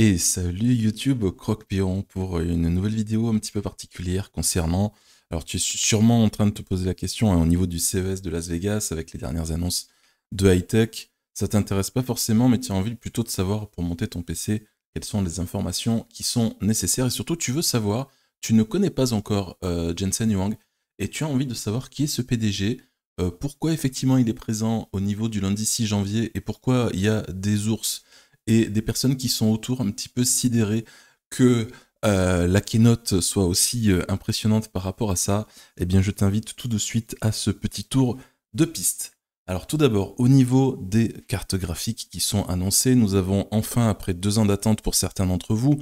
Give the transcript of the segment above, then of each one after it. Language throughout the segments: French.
Et salut YouTube, Croque-Pion pour une nouvelle vidéo un petit peu particulière concernant... Alors tu es sûrement en train de te poser la question au niveau du CES de Las Vegas avec les dernières annonces de high-tech. Ça t'intéresse pas forcément mais tu as envie plutôt de savoir pour monter ton PC quelles sont les informations qui sont nécessaires. Et surtout tu veux savoir, tu ne connais pas encore Jensen Huang et tu as envie de savoir qui est ce PDG, pourquoi effectivement il est présent au niveau du lundi 6 janvier et pourquoi il y a des ours et des personnes qui sont autour un petit peu sidérées que la keynote soit aussi impressionnante par rapport à ça, eh bien je t'invite tout de suite à ce petit tour de piste. Alors tout d'abord, au niveau des cartes graphiques qui sont annoncées, nous avons enfin, après 2 ans d'attente pour certains d'entre vous,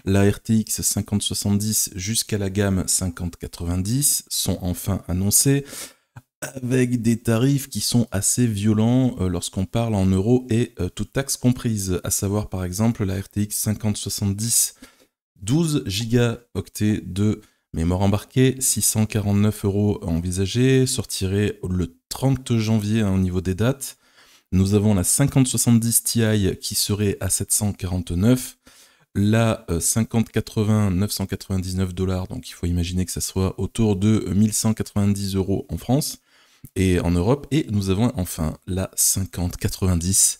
la RTX 5070 jusqu'à la gamme 5090 sont enfin annoncées, avec des tarifs qui sont assez violents lorsqu'on parle en euros et toutes taxes comprises, à savoir par exemple la RTX 5070, 12 gigaoctets de mémoire embarquée, 649 € envisagés, sortirait le 30 janvier au niveau des dates. Nous avons la 5070 Ti qui serait à 749, la 5080 999 $, donc il faut imaginer que ça soit autour de 1190 € en France et en Europe, et nous avons enfin la 5090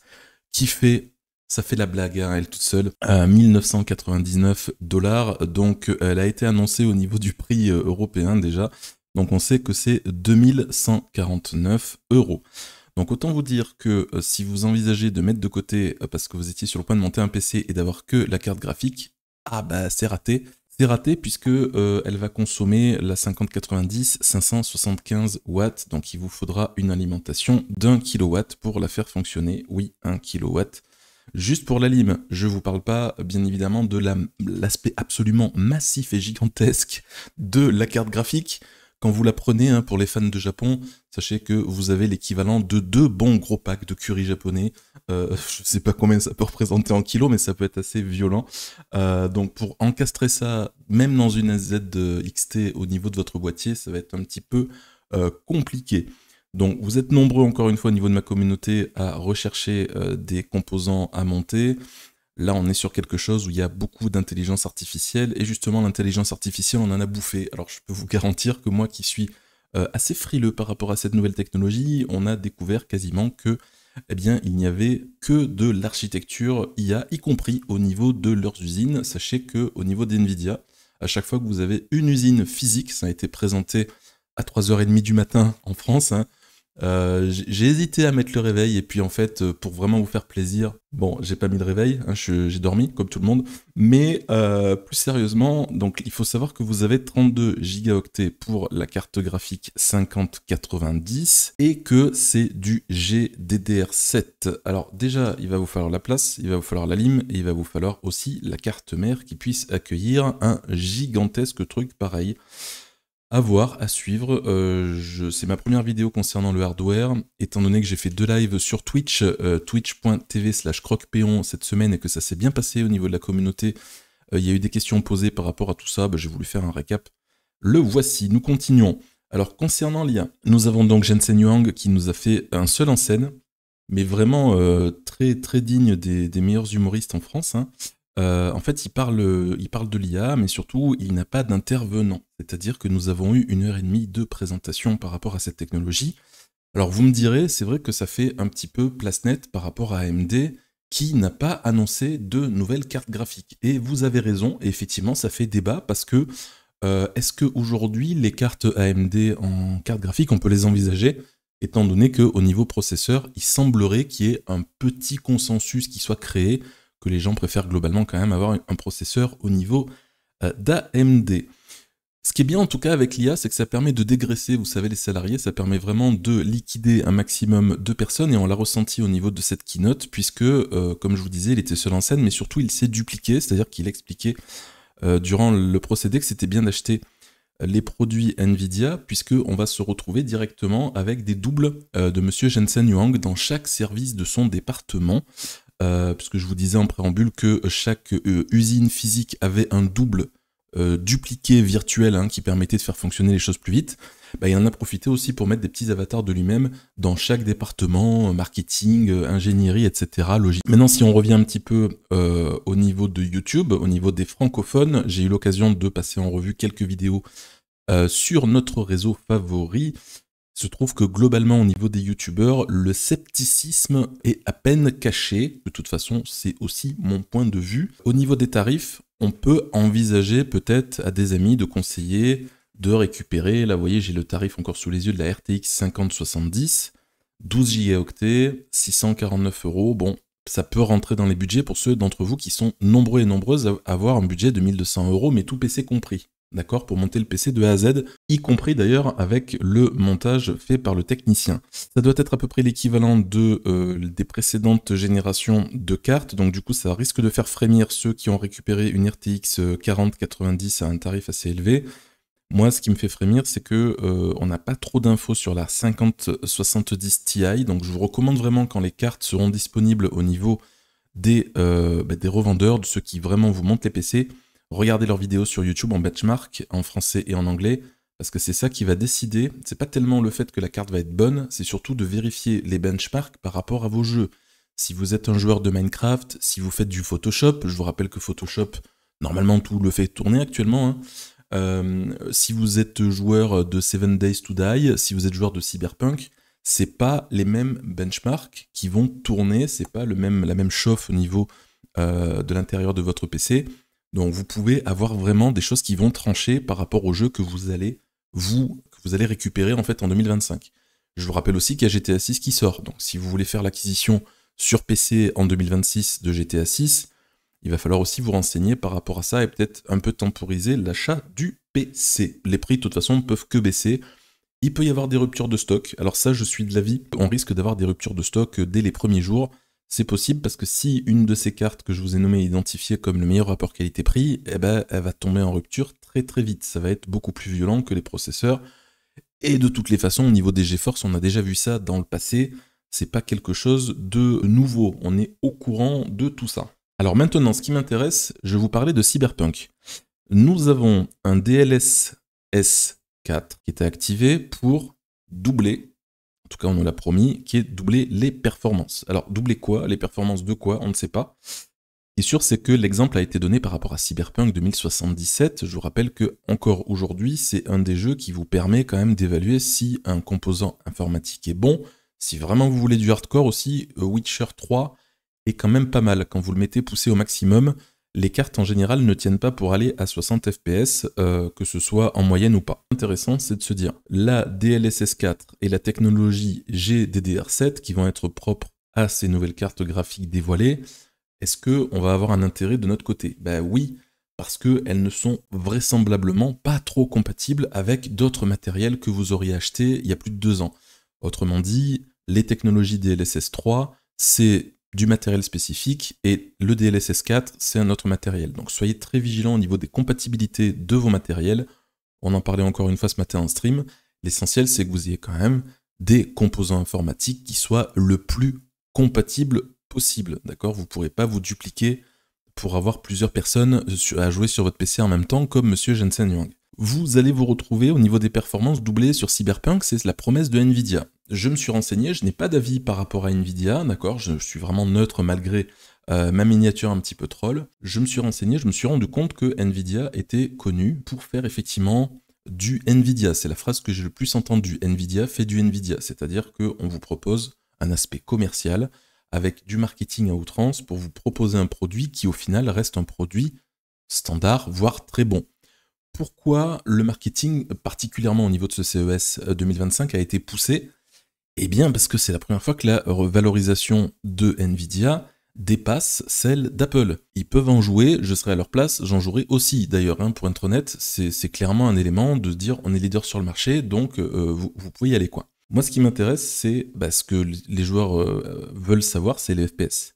qui fait, ça fait la blague hein, elle toute seule, à 1999 $, donc elle a été annoncée au niveau du prix européen déjà, donc on sait que c'est 2149 €. Donc autant vous dire que si vous envisagez de mettre de côté parce que vous étiez sur le point de monter un PC et d'avoir que la carte graphique, ah bah c'est raté. C'est raté puisque elle va consommer la 5090 575 watts, donc il vous faudra une alimentation d'1 kW pour la faire fonctionner. Oui, 1 kW. Juste pour la lime, je vous parle pas bien évidemment de l'aspect absolument massif et gigantesque de la carte graphique. Quand vous la prenez, hein, pour les fans de Japon, sachez que vous avez l'équivalent de 2 bons gros packs de curry japonais. Je sais pas combien ça peut représenter en kilos, mais ça peut être assez violent. Donc pour encastrer ça, même dans une SZ-XT au niveau de votre boîtier, ça va être un petit peu compliqué. Donc vous êtes nombreux encore une fois au niveau de ma communauté à rechercher des composants à monter. Là, on est sur quelque chose où il y a beaucoup d'intelligence artificielle, et justement, l'intelligence artificielle, on en a bouffé. Alors, je peux vous garantir que moi, qui suis assez frileux par rapport à cette nouvelle technologie, on a découvert quasiment que, eh bien, il n'y avait que de l'architecture IA, y compris au niveau de leurs usines. Sachez que au niveau d'NVIDIA, à chaque fois que vous avez une usine physique, ça a été présenté à 3h30 du matin en France, hein, j'ai hésité à mettre le réveil et puis en fait pour vraiment vous faire plaisir, bon j'ai pas mis le réveil, hein, j'ai dormi comme tout le monde, mais plus sérieusement, donc il faut savoir que vous avez 32 gigaoctets pour la carte graphique 5090 et que c'est du GDDR7. Alors déjà il va vous falloir la place, il va vous falloir la lime et il va vous falloir aussi la carte mère qui puisse accueillir un gigantesque truc pareil. À voir, à suivre, c'est ma première vidéo concernant le hardware, étant donné que j'ai fait 2 lives sur Twitch, twitch.tv/croquepeon cette semaine et que ça s'est bien passé au niveau de la communauté, il y a eu des questions posées par rapport à tout ça, j'ai voulu faire un récap. Le voici, nous continuons. Alors concernant l'IA, nous avons donc Jensen Huang qui nous a fait un seul en scène, mais vraiment très très digne des meilleurs humoristes en France, hein. En fait, il parle de l'IA, mais surtout, il n'a pas d'intervenant. C'est-à-dire que nous avons eu 1h30 de présentation par rapport à cette technologie. Alors, vous me direz, c'est vrai que ça fait un petit peu place nette par rapport à AMD, qui n'a pas annoncé de nouvelles cartes graphiques. Et vous avez raison, et effectivement, ça fait débat, parce que est-ce qu'aujourd'hui, les cartes AMD en carte graphique, on peut les envisager, étant donné qu'au niveau processeur, il semblerait qu'il y ait un petit consensus qui soit créé, que les gens préfèrent globalement quand même avoir un processeur au niveau d'AMD. Ce qui est bien en tout cas avec l'IA, c'est que ça permet de dégraisser, vous savez, les salariés, ça permet vraiment de liquider un maximum de personnes, et on l'a ressenti au niveau de cette keynote, puisque, comme je vous disais, il était seul en scène, mais surtout il s'est dupliqué, c'est-à-dire qu'il expliquait durant le procédé que c'était bien d'acheter les produits NVIDIA, puisqu'on va se retrouver directement avec des doubles de Monsieur Jensen Huang dans chaque service de son département. Puisque je vous disais en préambule que chaque usine physique avait un double dupliqué virtuel qui permettait de faire fonctionner les choses plus vite, il en a profité aussi pour mettre des petits avatars de lui-même dans chaque département, marketing, ingénierie, etc. Logique. Maintenant, si on revient un petit peu au niveau de YouTube, au niveau des francophones, j'ai eu l'occasion de passer en revue quelques vidéos sur notre réseau favori. Il se trouve que globalement, au niveau des youtubeurs, le scepticisme est à peine caché. De toute façon, c'est aussi mon point de vue. Au niveau des tarifs, on peut envisager peut-être à des amis de conseiller de récupérer, là vous voyez j'ai le tarif encore sous les yeux de la RTX 5070, 12 Go, 649 €. Bon, ça peut rentrer dans les budgets pour ceux d'entre vous qui sont nombreux et nombreuses à avoir un budget de 1200 €, mais tout PC compris. D'accord, pour monter le PC de A à Z, y compris d'ailleurs avec le montage fait par le technicien. Ça doit être à peu près l'équivalent des précédentes générations de cartes, donc du coup ça risque de faire frémir ceux qui ont récupéré une RTX 4090 à un tarif assez élevé. Moi, ce qui me fait frémir, c'est que on n'a pas trop d'infos sur la 5070 Ti, donc je vous recommande vraiment quand les cartes seront disponibles au niveau des revendeurs, de ceux qui vraiment vous montent les PC, regardez leurs vidéos sur YouTube en benchmark, en français et en anglais, parce que c'est ça qui va décider. C'est pas tellement le fait que la carte va être bonne, c'est surtout de vérifier les benchmarks par rapport à vos jeux. Si vous êtes un joueur de Minecraft, si vous faites du Photoshop, je vous rappelle que Photoshop, normalement tout le fait tourner actuellement, si vous êtes joueur de 7 Days to Die, si vous êtes joueur de Cyberpunk, c'est pas les mêmes benchmarks qui vont tourner, c'est pas la même chauffe au niveau de l'intérieur de votre PC. Donc vous pouvez avoir vraiment des choses qui vont trancher par rapport au jeu que vous allez récupérer en fait en 2025. Je vous rappelle aussi qu'il y a GTA 6 qui sort. Donc si vous voulez faire l'acquisition sur PC en 2026 de GTA 6, il va falloir aussi vous renseigner par rapport à ça et peut-être un peu temporiser l'achat du PC. Les prix, de toute façon, ne peuvent que baisser. Il peut y avoir des ruptures de stock. Alors ça, je suis de l'avis, on risque d'avoir des ruptures de stock dès les premiers jours. C'est possible parce que si une de ces cartes que je vous ai nommées est identifiée comme le meilleur rapport qualité-prix, elle va tomber en rupture très très vite. Ça va être beaucoup plus violent que les processeurs. Et de toutes les façons, au niveau des GeForce, on a déjà vu ça dans le passé. C'est pas quelque chose de nouveau. On est au courant de tout ça. Alors maintenant, ce qui m'intéresse, je vais vous parler de Cyberpunk. Nous avons un DLSS 4 qui était activé pour doubler, en tout cas on nous l'a promis, qui est doubler les performances. Alors doubler quoi? Les performances de quoi? On ne sait pas. Ce qui est sûr, c'est que l'exemple a été donné par rapport à Cyberpunk 2077. Je vous rappelle que encore aujourd'hui, c'est un des jeux qui vous permet quand même d'évaluer si un composant informatique est bon. Si vraiment vous voulez du hardcore aussi, Witcher 3 est quand même pas mal. Quand vous le mettez poussé au maximum, les cartes en général ne tiennent pas pour aller à 60 fps, que ce soit en moyenne ou pas. Intéressant, c'est de se dire, la DLSS 4 et la technologie GDDR7 qui vont être propres à ces nouvelles cartes graphiques dévoilées, est-ce qu'on va avoir un intérêt de notre côté? Ben oui, parce qu'elles ne sont vraisemblablement pas trop compatibles avec d'autres matériels que vous auriez achetés il y a plus de 2 ans. Autrement dit, les technologies DLSS 3, c'est du matériel spécifique et le DLSS 4, c'est un autre matériel. Donc soyez très vigilants au niveau des compatibilités de vos matériels. On en parlait encore une fois ce matin en stream. L'essentiel, c'est que vous ayez quand même des composants informatiques qui soient le plus compatibles possible. D'accord? Vous ne pourrez pas vous dupliquer pour avoir plusieurs personnes à jouer sur votre PC en même temps, comme Monsieur Jensen Huang. Vous allez vous retrouver au niveau des performances doublées sur Cyberpunk, c'est la promesse de Nvidia. Je me suis renseigné, je n'ai pas d'avis par rapport à Nvidia, d'accord, je suis vraiment neutre malgré ma miniature un petit peu troll. Je me suis renseigné, je me suis rendu compte que Nvidia était connu pour faire effectivement du Nvidia. C'est la phrase que j'ai le plus entendue. Nvidia fait du Nvidia, c'est-à-dire qu'on vous propose un aspect commercial avec du marketing à outrance pour vous proposer un produit qui au final reste un produit standard, voire très bon. Pourquoi le marketing, particulièrement au niveau de ce CES 2025, a été poussé? Eh bien parce que c'est la première fois que la valorisation de Nvidia dépasse celle d'Apple. Ils peuvent en jouer, je serai à leur place, j'en jouerai aussi. D'ailleurs, pour être honnête, c'est clairement un élément de dire on est leader sur le marché, donc vous pouvez y aller quoi. Moi, ce qui m'intéresse, c'est ce que les joueurs veulent savoir, c'est les FPS.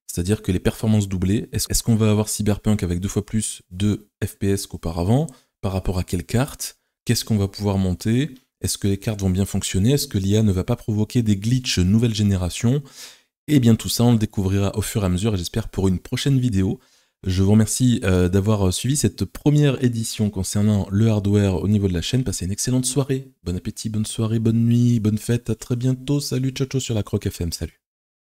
C'est-à-dire que les performances doublées, est-ce qu'on va avoir Cyberpunk avec 2 fois plus de FPS qu'auparavant? Par rapport à quelle carte? Qu'est-ce qu'on va pouvoir monter? Est-ce que les cartes vont bien fonctionner? Est-ce que l'IA ne va pas provoquer des glitches nouvelle génération? Eh bien tout ça, on le découvrira au fur et à mesure, et j'espère pour une prochaine vidéo. Je vous remercie d'avoir suivi cette première édition concernant le hardware au niveau de la chaîne. Passez une excellente soirée. Bon appétit, bonne soirée, bonne nuit, bonne fête. À très bientôt. Salut, ciao, ciao sur la Croc FM. Salut.